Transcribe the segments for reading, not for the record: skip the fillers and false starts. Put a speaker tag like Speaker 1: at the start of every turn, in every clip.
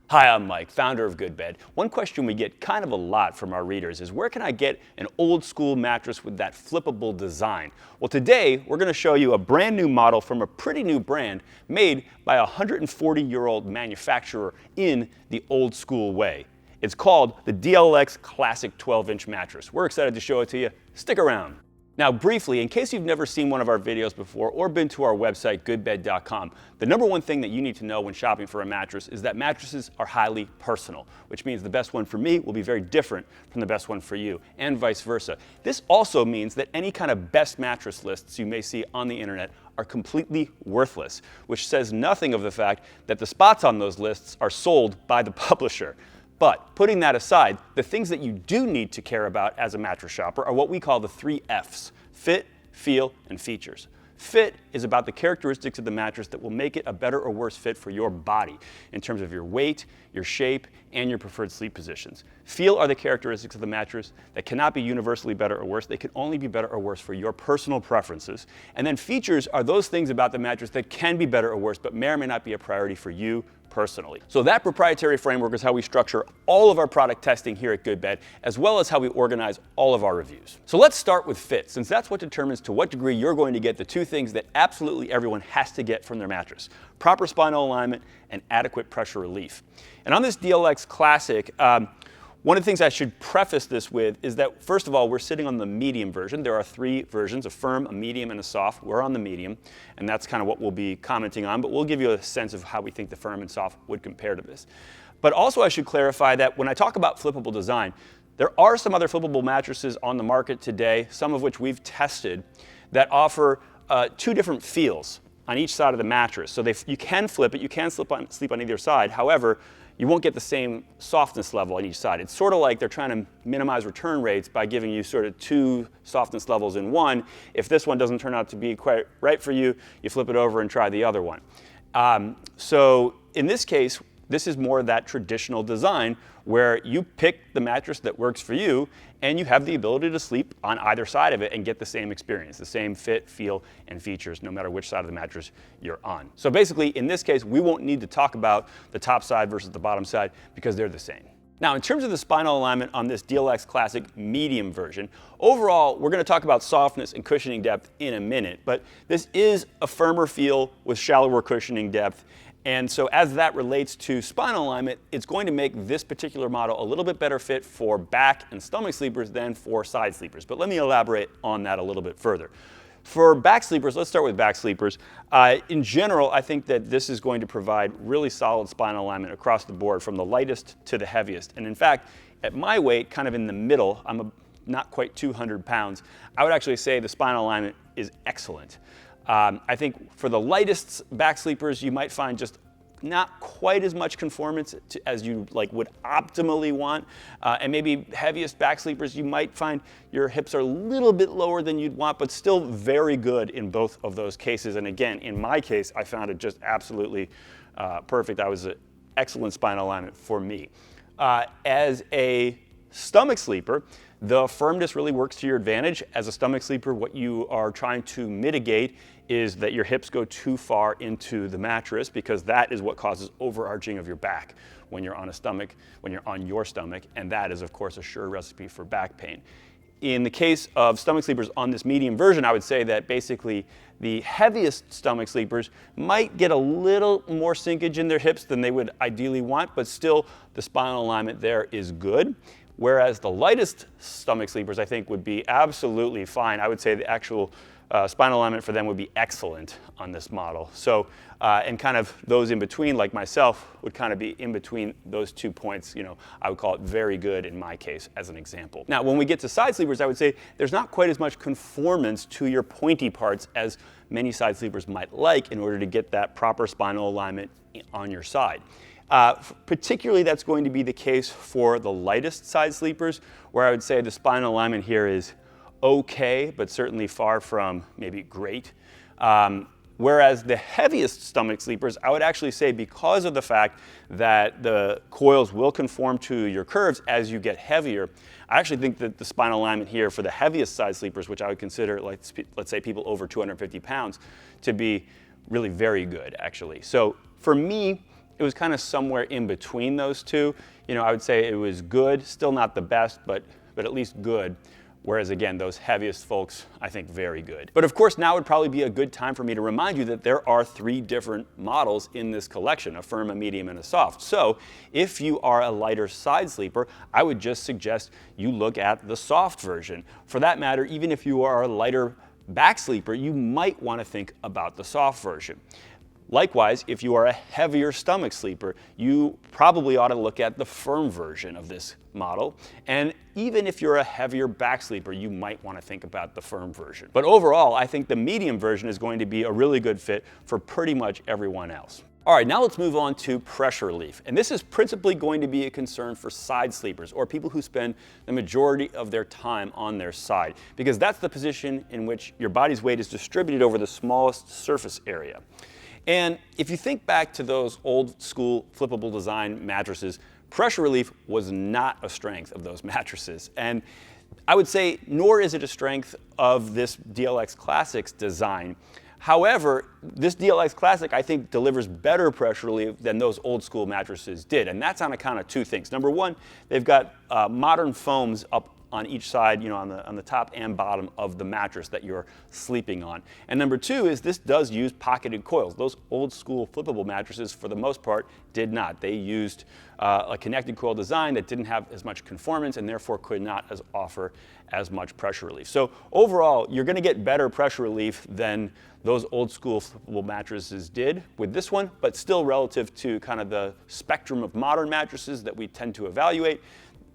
Speaker 1: Hi, I'm Mike, founder of GoodBed. One question we get kind of a lot from our readers is, where can I get an old school mattress with that flippable design? Well, today we're going to show you a brand new model from a pretty new brand made by a 140-year-old manufacturer in the old school way. It's called the DLX Classic 12-inch mattress. We're excited to show it to you. Stick around. Now, briefly, in case you've never seen one of our videos before or been to our website, goodbed.com, the number one thing that you need to know when shopping for a mattress is that mattresses are highly personal, which means the best one for me will be very different from the best one for you, and vice versa. This also means that any kind of best mattress lists you may see on the internet are completely worthless, which says nothing of the fact that the spots on those lists are sold by the publisher. But putting that aside, the things that you do need to care about as a mattress shopper are what we call the 3 Fs: fit, feel, and features. Fit is about the characteristics of the mattress that will make it a better or worse fit for your body in terms of your weight, your shape, and your preferred sleep positions. Feel are the characteristics of the mattress that cannot be universally better or worse. They can only be better or worse for your personal preferences. And then features are those things about the mattress that can be better or worse, but may or may not be a priority for you personally. So that proprietary framework is how we structure all of our product testing here at GoodBed, as well as how we organize all of our reviews. So let's start with fit, since that's what determines to what degree you're going to get the two things that absolutely everyone has to get from their mattress: proper spinal alignment and adequate pressure relief. And on this DLX Classic, one of the things I should preface this with is that, first of all, we're sitting on the medium version. There are 3 versions: a firm, a medium, and a soft. We're on the medium, and that's kind of what we'll be commenting on, but we'll give you a sense of how we think the firm and soft would compare to this. But also I should clarify that when I talk about flippable design, there are some other flippable mattresses on the market today, some of which we've tested, that offer 2 different feels on each side of the mattress. So you can flip it, you can sleep on either side. However, you won't get the same softness level on each side. It's sort of like they're trying to minimize return rates by giving you sort of 2 softness levels in one. If this one doesn't turn out to be quite right for you, you flip it over and try the other one. So in this case, this is more that traditional design where you pick the mattress that works for you, and you have the ability to sleep on either side of it and get the same experience, the same fit, feel, and features, no matter which side of the mattress you're on. So basically, in this case, we won't need to talk about the top side versus the bottom side because they're the same. Now, in terms of the spinal alignment on this DLX Classic medium version, overall, we're going to talk about softness and cushioning depth in a minute, but this is a firmer feel with shallower cushioning depth. And so as that relates to spinal alignment, it's going to make this particular model a little bit better fit for back and stomach sleepers than for side sleepers. But let me elaborate on that a little bit further. For back sleepers, let's start with back sleepers. In general, I think that this is going to provide really solid spinal alignment across the board, from the lightest to the heaviest. And in fact, at my weight, kind of in the middle, I'm not quite 200 pounds, I would actually say the spinal alignment is excellent. I think for the lightest back sleepers, you might find just not quite as much conformance as you would optimally want. And maybe heaviest back sleepers, you might find your hips are a little bit lower than you'd want, but still very good in both of those cases. And again, in my case, I found it just absolutely perfect. I was an excellent spinal alignment for me. As a stomach sleeper, the firmness really works to your advantage. As a stomach sleeper, what you are trying to mitigate is that your hips go too far into the mattress, because that is what causes overarching of your back when you're on your stomach, and that is, of course, a sure recipe for back pain. In the case of stomach sleepers on this medium version, I would say that basically the heaviest stomach sleepers might get a little more sinkage in their hips than they would ideally want, but still the spinal alignment there is good. Whereas the lightest stomach sleepers, I think, would be absolutely fine. I would say the actual spinal alignment for them would be excellent on this model. So, and kind of those in between, like myself, would kind of be in between those 2 points. I would call it very good in my case, as an example. Now, when we get to side sleepers, I would say there's not quite as much conformance to your pointy parts as many side sleepers might like in order to get that proper spinal alignment on your side. Particularly, that's going to be the case for the lightest side sleepers, where I would say the spinal alignment here is okay, but certainly far from maybe great. Whereas the heaviest stomach sleepers, I would actually say, because of the fact that the coils will conform to your curves as you get heavier, I actually think that the spinal alignment here for the heaviest side sleepers, which I would consider, let's say, people over 250 pounds, to be really very good, actually. So for me, it was kind of somewhere in between those two. You know, I would say it was good, still not the best, but at least good. Whereas again, those heaviest folks, I think very good. But of course, now would probably be a good time for me to remind you that there are 3 different models in this collection, a firm, a medium, and a soft. So if you are a lighter side sleeper, I would just suggest you look at the soft version. For that matter, even if you are a lighter back sleeper, you might want to think about the soft version. Likewise, if you are a heavier stomach sleeper, you probably ought to look at the firm version of this model. And even if you're a heavier back sleeper, you might want to think about the firm version. But overall, I think the medium version is going to be a really good fit for pretty much everyone else. All right, now let's move on to pressure relief. And this is principally going to be a concern for side sleepers or people who spend the majority of their time on their side, because that's the position in which your body's weight is distributed over the smallest surface area. And if you think back to those old school flippable design mattresses, pressure relief was not a strength of those mattresses. And I would say, nor is it a strength of this DLX Classic's design. However, this DLX Classic, I think, delivers better pressure relief than those old school mattresses did. And that's on account of 2 things. Number one, they've got modern foams up on each side, you know, on the top and bottom of the mattress that you're sleeping on. And number 2 is this does use pocketed coils. Those old school flippable mattresses, for the most part, did not. They used a connected coil design that didn't have as much conformance and therefore could not offer as much pressure relief. So overall, you're going to get better pressure relief than those old school flippable mattresses did with this one, but still relative to kind of the spectrum of modern mattresses that we tend to evaluate,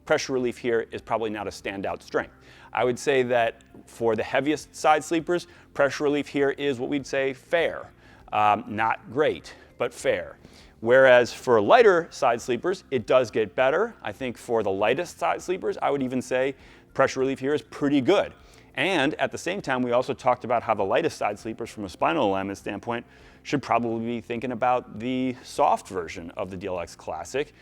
Speaker 1: pressure relief here is probably not a standout strength. I would say that for the heaviest side sleepers, pressure relief here is what we'd say fair. Not great, but fair. Whereas for lighter side sleepers, it does get better. I think for the lightest side sleepers, I would even say pressure relief here is pretty good. And at the same time, we also talked about how the lightest side sleepers from a spinal alignment standpoint should probably be thinking about the soft version of the DLX Classic,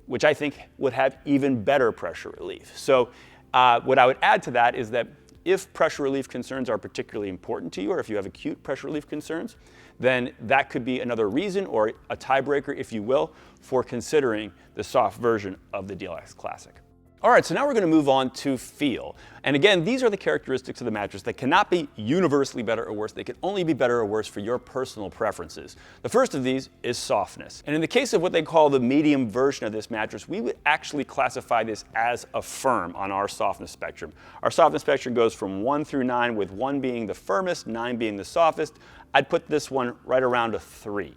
Speaker 1: which I think would have even better pressure relief. So what I would add to that is that if pressure relief concerns are particularly important to you, or if you have acute pressure relief concerns, then that could be another reason, or a tiebreaker, if you will, for considering the soft version of the DLX Classic. All right, so now we're going to move on to feel. And again, these are the characteristics of the mattress that cannot be universally better or worse. They can only be better or worse for your personal preferences. The first of these is softness. And in the case of what they call the medium version of this mattress, we would actually classify this as a firm on our softness spectrum. Our softness spectrum goes from 1 through 9, with 1 being the firmest, 9 being the softest. I'd put this one right around a 3.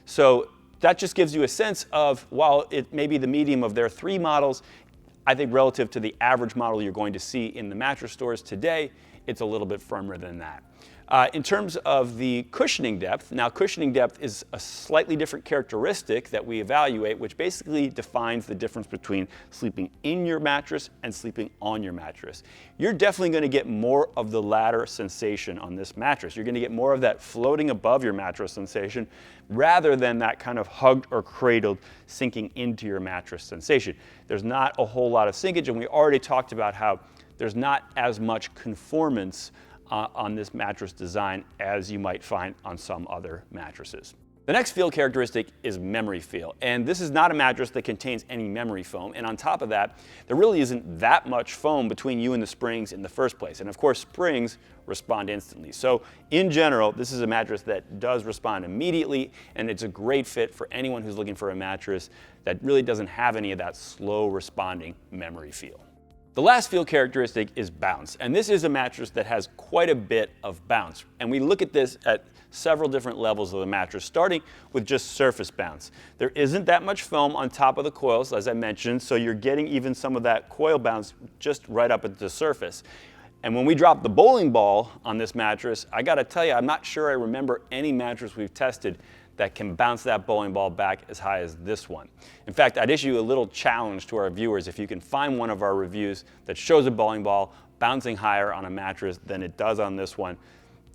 Speaker 1: So that just gives you a sense of, while it may be the medium of their 3 models, I think relative to the average model you're going to see in the mattress stores today, it's a little bit firmer than that. In terms of the cushioning depth, now cushioning depth is a slightly different characteristic that we evaluate, which basically defines the difference between sleeping in your mattress and sleeping on your mattress. You're definitely going to get more of the latter sensation on this mattress. You're going to get more of that floating above your mattress sensation rather than that kind of hugged or cradled sinking into your mattress sensation. There's not a whole lot of sinkage, and we already talked about how there's not as much conformance on this mattress design as you might find on some other mattresses. The next feel characteristic is memory feel, and this is not a mattress that contains any memory foam, and on top of that, there really isn't that much foam between you and the springs in the first place, and of course springs respond instantly. So in general, this is a mattress that does respond immediately, and it's a great fit for anyone who's looking for a mattress that really doesn't have any of that slow responding memory feel. The last feel characteristic is bounce, and this is a mattress that has quite a bit of bounce. And we look at this at several different levels of the mattress, starting with just surface bounce. There isn't that much foam on top of the coils, as I mentioned, so you're getting even some of that coil bounce just right up at the surface. And when we drop the bowling ball on this mattress, I gotta tell you, I'm not sure I remember any mattress we've tested that can bounce that bowling ball back as high as this one. In fact, I'd issue a little challenge to our viewers. If you can find one of our reviews that shows a bowling ball bouncing higher on a mattress than it does on this one,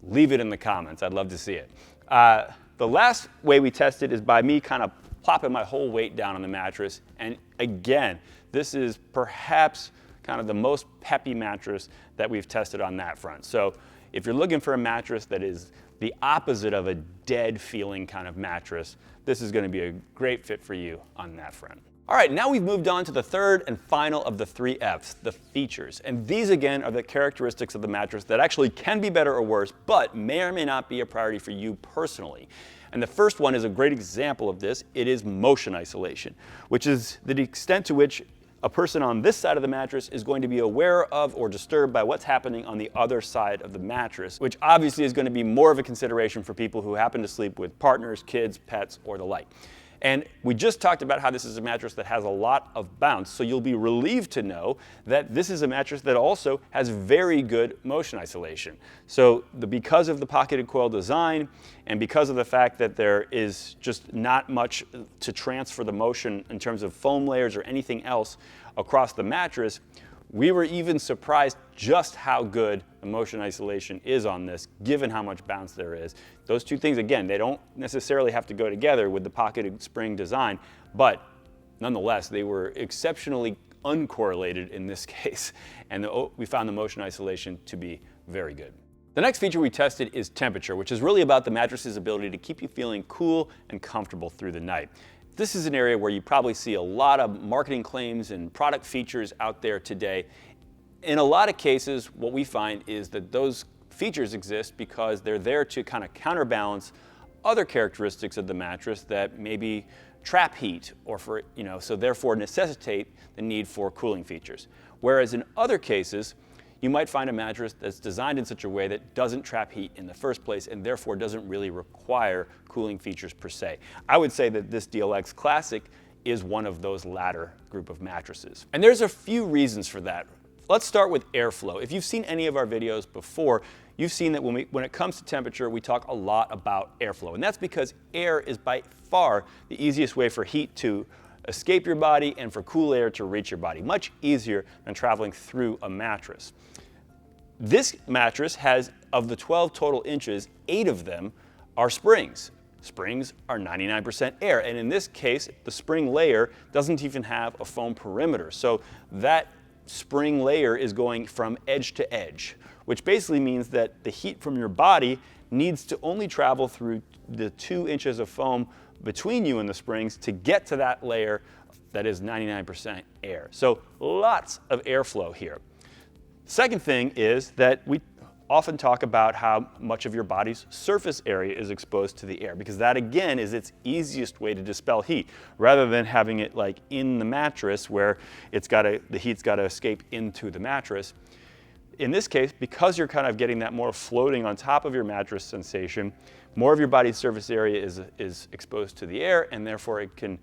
Speaker 1: leave it in the comments. I'd love to see it. The last way we tested is by me kind of plopping my whole weight down on the mattress. And again, this is perhaps kind of the most peppy mattress that we've tested on that front. So if you're looking for a mattress that is the opposite of a dead feeling kind of mattress, this is going to be a great fit for you on that front. All right, now we've moved on to the third and final of the 3 F's, the features. And these again are the characteristics of the mattress that actually can be better or worse, but may or may not be a priority for you personally. And the first one is a great example of this. It is motion isolation, which is the extent to which a person on this side of the mattress is going to be aware of or disturbed by what's happening on the other side of the mattress, which obviously is going to be more of a consideration for people who happen to sleep with partners, kids, pets, or the like. And we just talked about how this is a mattress that has a lot of bounce, so you'll be relieved to know that this is a mattress that also has very good motion isolation. So because of the pocketed coil design and because of the fact that there is just not much to transfer the motion in terms of foam layers or anything else across the mattress, we were even surprised just how good the motion isolation is on this, given how much bounce there is. Those two things, again, they don't necessarily have to go together with the pocketed spring design, but nonetheless, they were exceptionally uncorrelated in this case, and we found the motion isolation to be very good. The next feature we tested is temperature, which is really about the mattress's ability to keep you feeling cool and comfortable through the night. This is an area where you probably see a lot of marketing claims and product features out there today. In a lot of cases, what we find is that those features exist because they're there to kind of counterbalance other characteristics of the mattress that maybe trap heat or so therefore necessitate the need for cooling features. Whereas in other cases, you might find a mattress that's designed in such a way that doesn't trap heat in the first place and therefore doesn't really require cooling features per se. I would say that this DLX Classic is one of those latter group of mattresses. And there's a few reasons for that. Let's start with airflow. If you've seen any of our videos before, you've seen that when it comes to temperature, we talk a lot about airflow. And that's because air is by far the easiest way for heat to escape your body and for cool air to reach your body. Much easier than traveling through a mattress. This mattress has, of the 12 total inches, 8 of them are springs. Springs are 99% air, and in this case, the spring layer doesn't even have a foam perimeter. So that spring layer is going from edge to edge, which basically means that the heat from your body needs to only travel through the 2 inches of foam between you and the springs to get to that layer that is 99% air. So lots of airflow here. Second thing is that we often talk about how much of your body's surface area is exposed to the air, because that again is its easiest way to dispel heat, rather than having it like in the mattress where the heat's got to escape into the mattress. In this case, because you're kind of getting that more floating on top of your mattress sensation, more of your body's surface area is exposed to the air, and therefore it can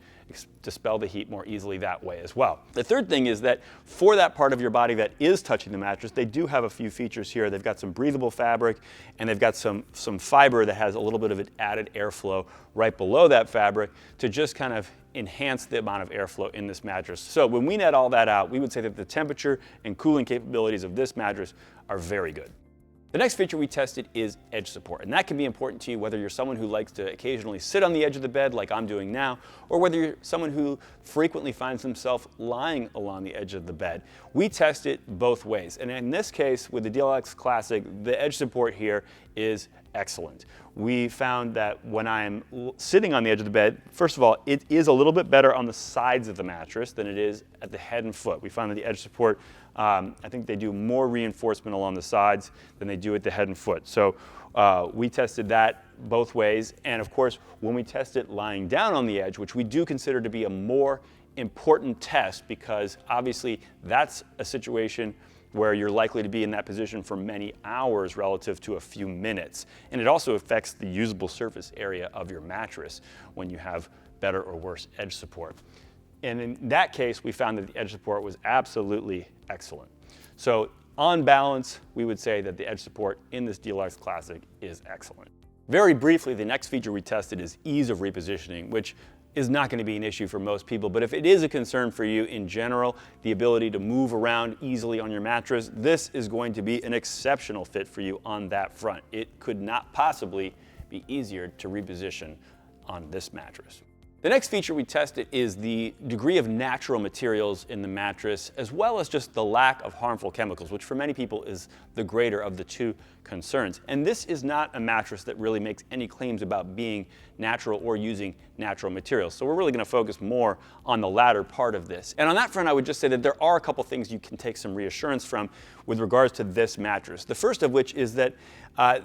Speaker 1: dispel the heat more easily that way as well. The third thing is that for that part of your body that is touching the mattress, they do have a few features here. They've got some breathable fabric, and they've got some fiber that has a little bit of an added airflow right below that fabric to just kind of enhance the amount of airflow in this mattress. So when we net all that out, we would say that the temperature and cooling capabilities of this mattress are very good. The next feature we tested is edge support, and that can be important to you whether you're someone who likes to occasionally sit on the edge of the bed like I'm doing now, or whether you're someone who frequently finds himself lying along the edge of the bed. We test it both ways, and in this case with the DLX Classic, the edge support here is excellent. We found that when I'm sitting on the edge of the bed, first of all, it is a little bit better on the sides of the mattress than it is at the head and foot. We found that the edge support, I think they do more reinforcement along the sides than they do at the head and foot. So we tested that both ways. And of course, when we test it lying down on the edge, which we do consider to be a more important test, because obviously that's a situation where you're likely to be in that position for many hours relative to a few minutes. And it also affects the usable surface area of your mattress when you have better or worse edge support. And in that case, we found that the edge support was absolutely excellent. So on balance, we would say that the edge support in this DLX Classic is excellent. Very briefly, the next feature we tested is ease of repositioning, which is not going to be an issue for most people, but if it is a concern for you in general, the ability to move around easily on your mattress, this is going to be an exceptional fit for you on that front. It could not possibly be easier to reposition on this mattress. The next feature we tested is the degree of natural materials in the mattress, as well as just the lack of harmful chemicals, which for many people is the greater of the two concerns. And this is not a mattress that really makes any claims about being natural or using natural materials. So we're really going to focus more on the latter part of this. And on that front, I would just say that there are a couple things you can take some reassurance from with regards to this mattress. The first of which is that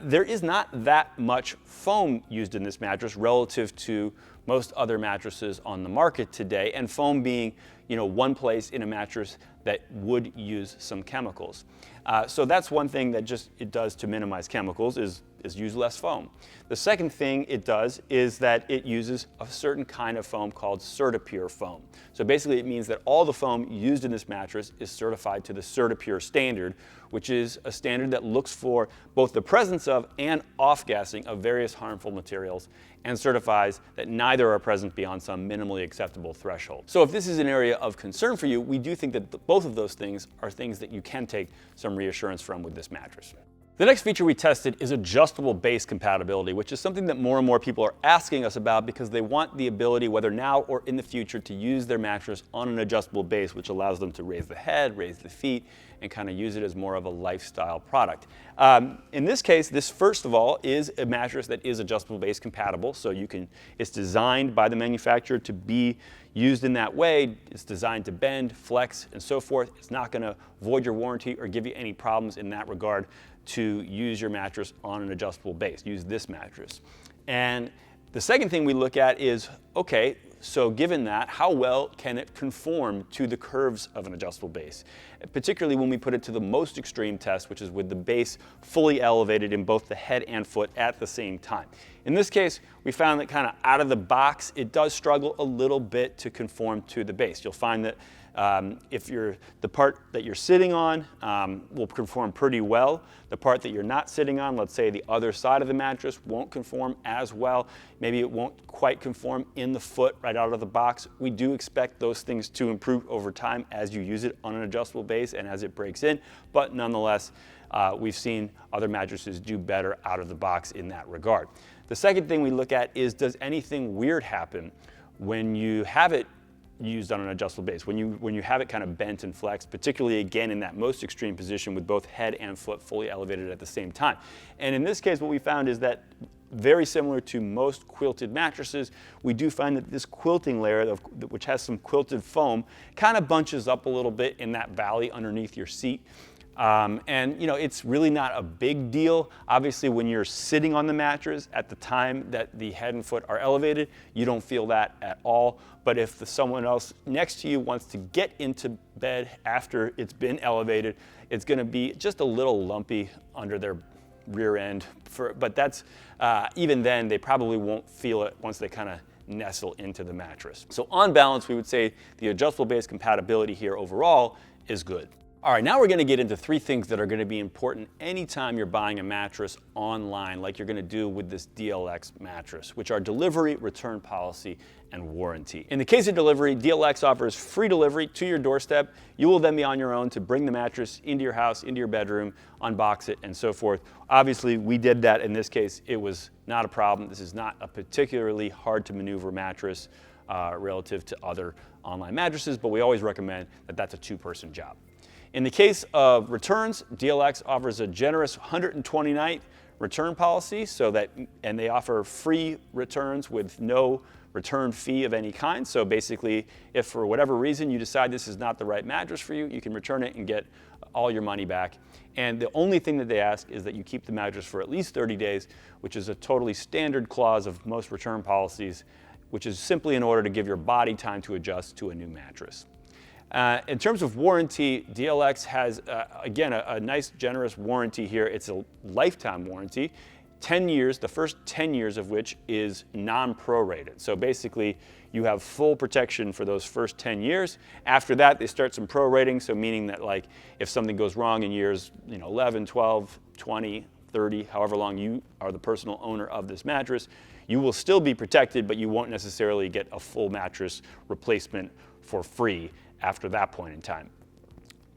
Speaker 1: there is not that much foam used in this mattress relative to most other mattresses on the market today, and foam being, one place in a mattress that would use some chemicals. So that's one thing that it does to minimize chemicals is use less foam. The second thing it does is that it uses a certain kind of foam called CertaPure foam. So basically it means that all the foam used in this mattress is certified to the CertaPure standard, which is a standard that looks for both the presence of and off-gassing of various harmful materials and certifies that neither are present beyond some minimally acceptable threshold. So if this is an area of concern for you, we do think that both of those things are things that you can take some reassurance from with this mattress. The next feature we tested is adjustable base compatibility, which is something that more and more people are asking us about because they want the ability, whether now or in the future, to use their mattress on an adjustable base, which allows them to raise the head, raise the feet, and kind of use it as more of a lifestyle product. In this case, this first of all is a mattress that is adjustable base compatible, so it's designed by the manufacturer to be used in that way. It's designed to bend, flex, and so forth. It's not going to void your warranty or give you any problems in that regard to use your mattress on an adjustable base, use this mattress. And the second thing we look at is, okay, so given that, how well can it conform to the curves of an adjustable base? Particularly when we put it to the most extreme test, which is with the base fully elevated in both the head and foot at the same time. In this case, we found that kind of out of the box, it does struggle a little bit to conform to the base. You'll find that the part that you're sitting on will conform pretty well. The part that you're not sitting on, let's say the other side of the mattress, won't conform as well. Maybe it won't quite conform in the foot right out of the box. We do expect those things to improve over time as you use it on an adjustable base and as it breaks in, but nonetheless, we've seen other mattresses do better out of the box in that regard. The second thing we look at is, does anything weird happen when you have it used on an adjustable base, when you have it kind of bent and flexed, particularly again in that most extreme position with both head and foot fully elevated at the same time. And in this case, what we found is that very similar to most quilted mattresses, we do find that this quilting layer, which has some quilted foam, kind of bunches up a little bit in that valley underneath your seat. And it's really not a big deal. Obviously, when you're sitting on the mattress at the time that the head and foot are elevated, you don't feel that at all. But if someone else next to you wants to get into bed after it's been elevated, it's going to be just a little lumpy under their rear end. But that's even then, they probably won't feel it once they kind of nestle into the mattress. So on balance, we would say the adjustable base compatibility here overall is good. All right, now we're going to get into three things that are going to be important anytime you're buying a mattress online, like you're going to do with this DLX mattress, which are delivery, return policy, and warranty. In the case of delivery, DLX offers free delivery to your doorstep. You will then be on your own to bring the mattress into your house, into your bedroom, unbox it, and so forth. Obviously, we did that in this case. It was not a problem. This is not a particularly hard to maneuver mattress relative to other online mattresses, but we always recommend that that's a two-person job. In the case of returns, DLX offers a generous 120-night return policy, and they offer free returns with no return fee of any kind. So basically, if for whatever reason you decide this is not the right mattress for you, you can return it and get all your money back. And the only thing that they ask is that you keep the mattress for at least 30 days, which is a totally standard clause of most return policies, which is simply in order to give your body time to adjust to a new mattress. In terms of warranty, DLX has, again, a nice generous warranty here. It's a lifetime warranty, 10 years, the first 10 years of which is non-prorated. So basically, you have full protection for those first 10 years. After that, they start some prorating, so meaning that like if something goes wrong in years 11, 12, 20, 30, however long you are the personal owner of this mattress, you will still be protected, but you won't necessarily get a full mattress replacement for free after that point in time.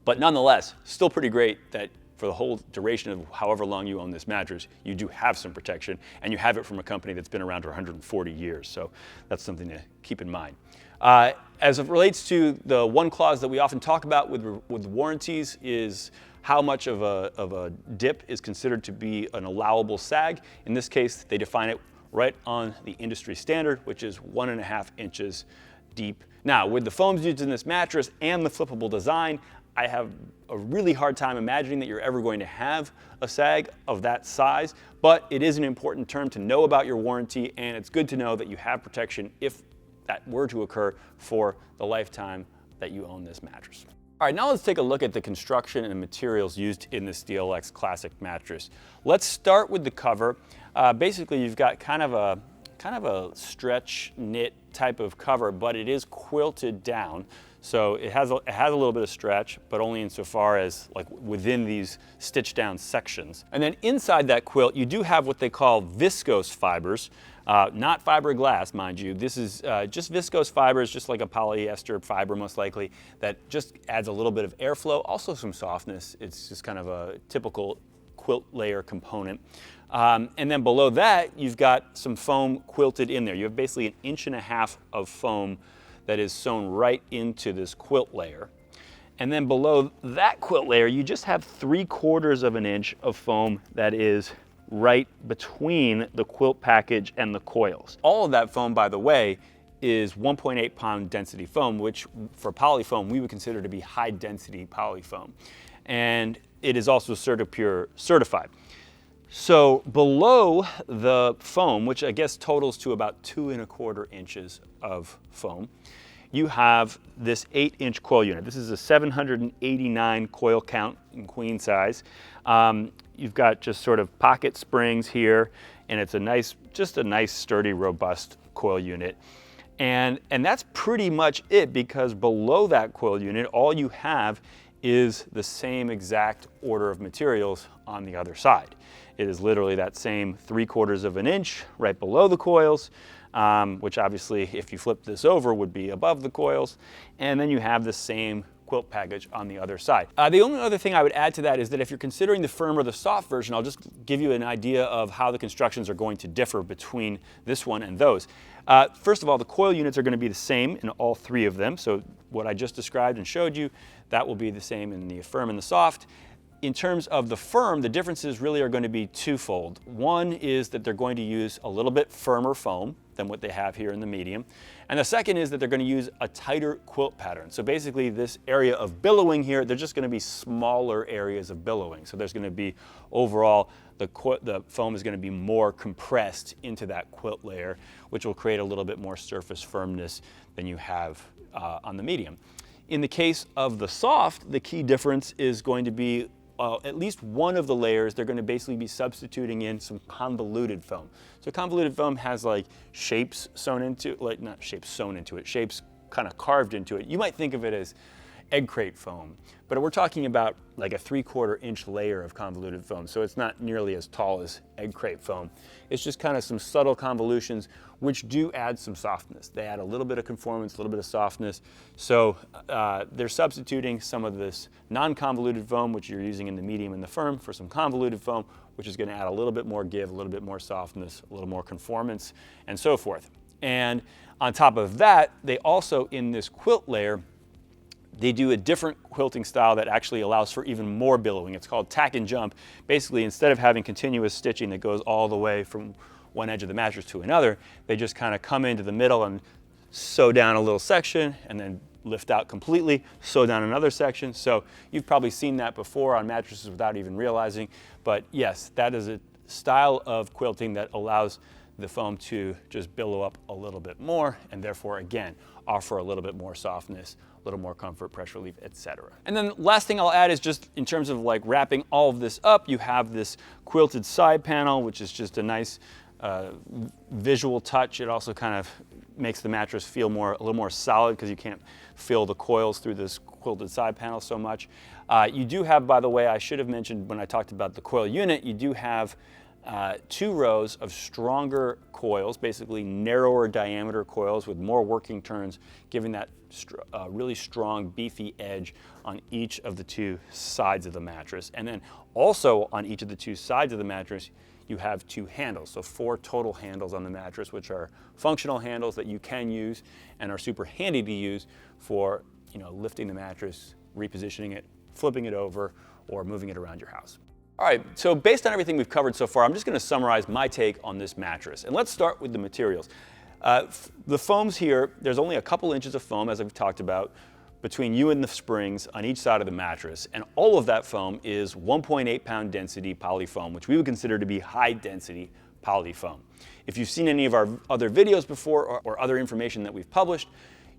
Speaker 1: But nonetheless, still pretty great that for the whole duration of however long you own this mattress, you do have some protection, and you have it from a company that's been around for 140 years. So that's something to keep in mind. As it relates to the one clause that we often talk about with warranties is how much of a dip is considered to be an allowable sag. In this case, they define it right on the industry standard, which is 1.5 inches deep. Now, with the foams used in this mattress and the flippable design, I have a really hard time imagining that you're ever going to have a sag of that size, but it is an important term to know about your warranty, and it's good to know that you have protection if that were to occur for the lifetime that you own this mattress. All right, now let's take a look at the construction and materials used in this DLX Classic mattress. Let's start with the cover. Basically, you've got kind of a stretch knit type of cover, but it is quilted down. So it has a little bit of stretch, but only insofar as like within these stitched down sections. And then inside that quilt, you do have what they call viscose fibers, not fiberglass, mind you. This is just viscose fibers, just like a polyester fiber most likely, that just adds a little bit of airflow, also some softness. It's just kind of a typical quilt layer component. And then below that, you've got some foam quilted in there. You have basically 1.5 inches of foam that is sewn right into this quilt layer. And then below that quilt layer, you just have 3/4 of an inch of foam that is right between the quilt package and the coils. All of that foam, by the way, is 1.8 pound density foam, which for polyfoam, we would consider to be high density polyfoam. And it is also CertiPure certified. So below the foam, which I guess totals to about 2.25 inches of foam, you have this 8-inch coil unit. This is a 789 coil count in queen size. You've got just sort of pocket springs here, and it's just a nice, sturdy, robust coil unit. And that's pretty much it, because below that coil unit, all you have is the same exact order of materials on the other side. It is literally that same 3/4 of an inch right below the coils, which obviously if you flip this over would be above the coils. And then you have the same quilt package on the other side. The only other thing I would add to that is that if you're considering the firm or the soft version, I'll just give you an idea of how the constructions are going to differ between this one and those. First of all, the coil units are going to be the same in all three of them. So what I just described and showed you, that will be the same in the firm and the soft. In terms of the firm, the differences really are going to be twofold. One is that they're going to use a little bit firmer foam than what they have here in the medium. And the second is that they're going to use a tighter quilt pattern. So basically this area of billowing here, they're just going to be smaller areas of billowing. So there's going to be overall, the foam is going to be more compressed into that quilt layer, which will create a little bit more surface firmness than you have on the medium. In the case of the soft, the key difference is going to be at least one of the layers, they're going to basically be substituting in some convoluted foam. So convoluted foam has like shapes sewn into, like not shapes sewn into it, shapes kind of carved into it. You might think of it as egg crate foam, but we're talking about like a 3/4 inch layer of convoluted foam. So it's not nearly as tall as egg crate foam. It's just kind of some subtle convolutions which do add some softness. They add a little bit of conformance, a little bit of softness. So they're substituting some of this non-convoluted foam, which you're using in the medium and the firm, for some convoluted foam, which is going to add a little bit more give, a little bit more softness, a little more conformance, and so forth. And on top of that, they also, in this quilt layer, they do a different quilting style that actually allows for even more billowing. It's called tack and jump. Basically, instead of having continuous stitching that goes all the way from one edge of the mattress to another, they just kind of come into the middle and sew down a little section and then lift out completely, sew down another section. So you've probably seen that before on mattresses without even realizing. But yes, that is a style of quilting that allows the foam to just billow up a little bit more, and therefore, again, offer a little bit more softness, a little more comfort, pressure relief, etc. And then last thing I'll add is just in terms of like wrapping all of this up, you have this quilted side panel, which is just a nice visual touch. It also kind of makes the mattress feel a little more solid, because you can't feel the coils through this quilted side panel so much. You do have, by the way, I should have mentioned when I talked about the coil unit, you do have 2 rows of stronger coils, basically narrower diameter coils with more working turns, giving that really strong, beefy edge on each of the 2 sides of the mattress. And then also on each of the 2 sides of the mattress, you have 2 handles, so 4 total handles on the mattress, which are functional handles that you can use and are super handy to use for, lifting the mattress, repositioning it, flipping it over, or moving it around your house. All right, so based on everything we've covered so far, I'm just going to summarize my take on this mattress. And let's start with the materials. The foams here, there's only a couple inches of foam, as I've talked about, between you and the springs on each side of the mattress. And all of that foam is 1.8 pound density polyfoam, which we would consider to be high density polyfoam. If you've seen any of our other videos before or other information that we've published,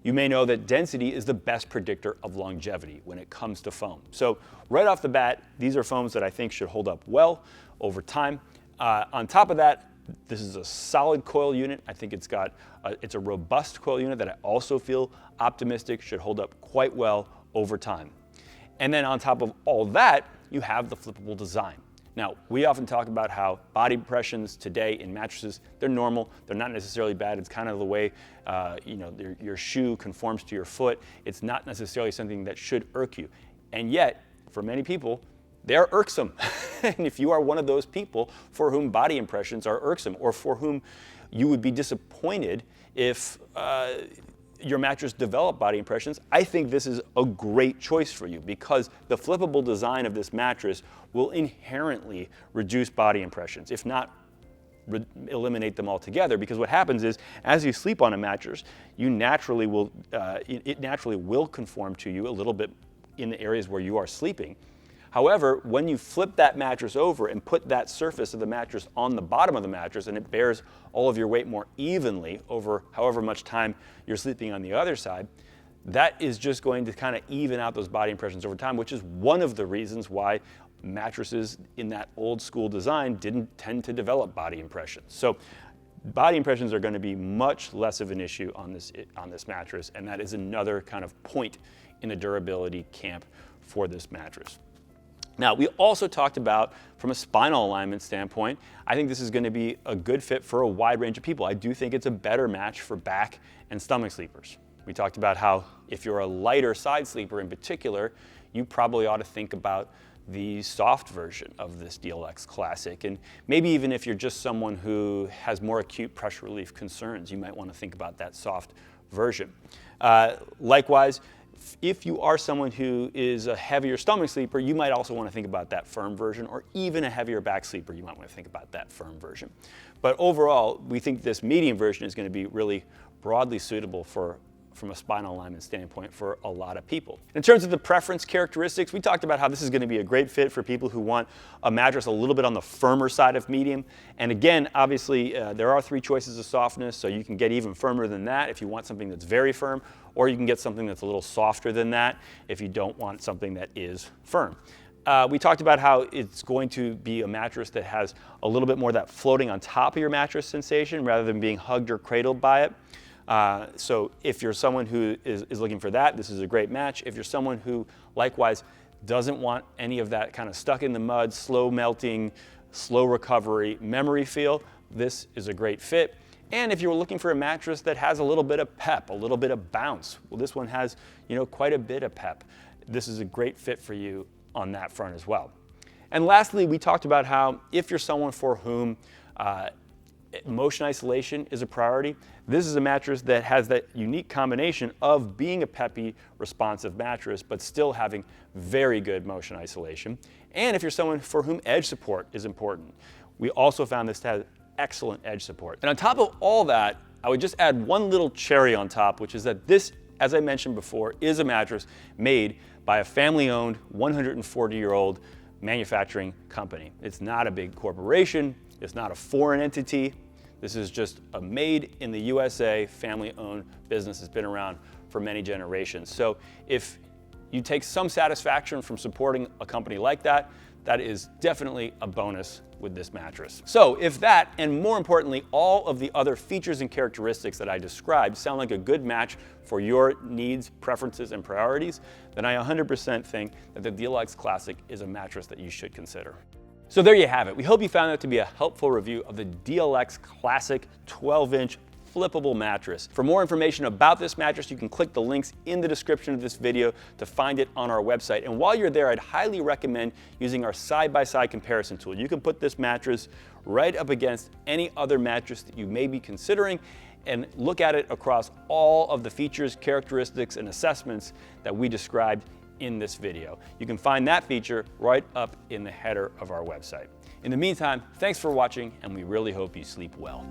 Speaker 1: you may know that density is the best predictor of longevity when it comes to foam. So right off the bat, these are foams that I think should hold up well over time. On top of that, this is a solid coil unit. I think it's a robust coil unit that I also feel optimistic should hold up quite well over time. And then on top of all that, you have the flippable design. Now, we often talk about how body impressions today in mattresses, they're normal, they're not necessarily bad. It's kind of the way your shoe conforms to your foot. It's not necessarily something that should irk you. And yet, for many people, they're irksome. And if you are one of those people for whom body impressions are irksome, or for whom you would be disappointed if your mattress developed body impressions, I think this is a great choice for you, because the flippable design of this mattress will inherently reduce body impressions, if not eliminate them altogether. Because what happens is, as you sleep on a mattress, it naturally will conform to you a little bit in the areas where you are sleeping. However, when you flip that mattress over and put that surface of the mattress on the bottom of the mattress, and it bears all of your weight more evenly over however much time you're sleeping on the other side, that is just going to kind of even out those body impressions over time, which is one of the reasons why mattresses in that old school design didn't tend to develop body impressions. So body impressions are going to be much less of an issue on this mattress, and that is another kind of point in the durability camp for this mattress. Now, we also talked about, from a spinal alignment standpoint, I think this is going to be a good fit for a wide range of people. I do think it's a better match for back and stomach sleepers. We talked about how if you're a lighter side sleeper in particular, you probably ought to think about the soft version of this DLX Classic. And maybe even if you're just someone who has more acute pressure relief concerns, you might want to think about that soft version. Likewise, if you are someone who is a heavier stomach sleeper, you might also want to think about that firm version, or even a heavier back sleeper, you might want to think about that firm version. But overall, we think this medium version is going to be really broadly suitable from a spinal alignment standpoint for a lot of people. In terms of the preference characteristics, we talked about how this is going to be a great fit for people who want a mattress a little bit on the firmer side of medium. And again, obviously, there are 3 choices of softness, so you can get even firmer than that if you want something that's very firm, or you can get something that's a little softer than that if you don't want something that is firm. We talked about how it's going to be a mattress that has a little bit more of that floating on top of your mattress sensation rather than being hugged or cradled by it. So if you're someone who is looking for that, this is a great match. If you're someone who likewise doesn't want any of that kind of stuck in the mud, slow melting, slow recovery memory feel, this is a great fit. And if you're looking for a mattress that has a little bit of pep, a little bit of bounce, well, this one has, quite a bit of pep. This is a great fit for you on that front as well. And lastly, we talked about how if you're someone for whom motion isolation is a priority, this is a mattress that has that unique combination of being a peppy, responsive mattress, but still having very good motion isolation. And if you're someone for whom edge support is important, we also found this to have excellent edge support. And on top of all that, I would just add one little cherry on top, which is that this, as I mentioned before, is a mattress made by a family-owned, 140-year-old manufacturing company. It's not a big corporation. It's not a foreign entity. This is just a made in the USA, family-owned business that's been around for many generations. So if you take some satisfaction from supporting a company like that, that is definitely a bonus with this mattress. So if that, and more importantly, all of the other features and characteristics that I described sound like a good match for your needs, preferences, and priorities, then I 100% think that the DLX Classic is a mattress that you should consider. So there you have it. We hope you found that to be a helpful review of the DLX Classic 12-inch flippable mattress. For more information about this mattress, you can click the links in the description of this video to find it on our website. And while you're there, I'd highly recommend using our side-by-side comparison tool. You can put this mattress right up against any other mattress that you may be considering and look at it across all of the features, characteristics, and assessments that we described in this video. You can find that feature right up in the header of our website. In the meantime, thanks for watching, and we really hope you sleep well.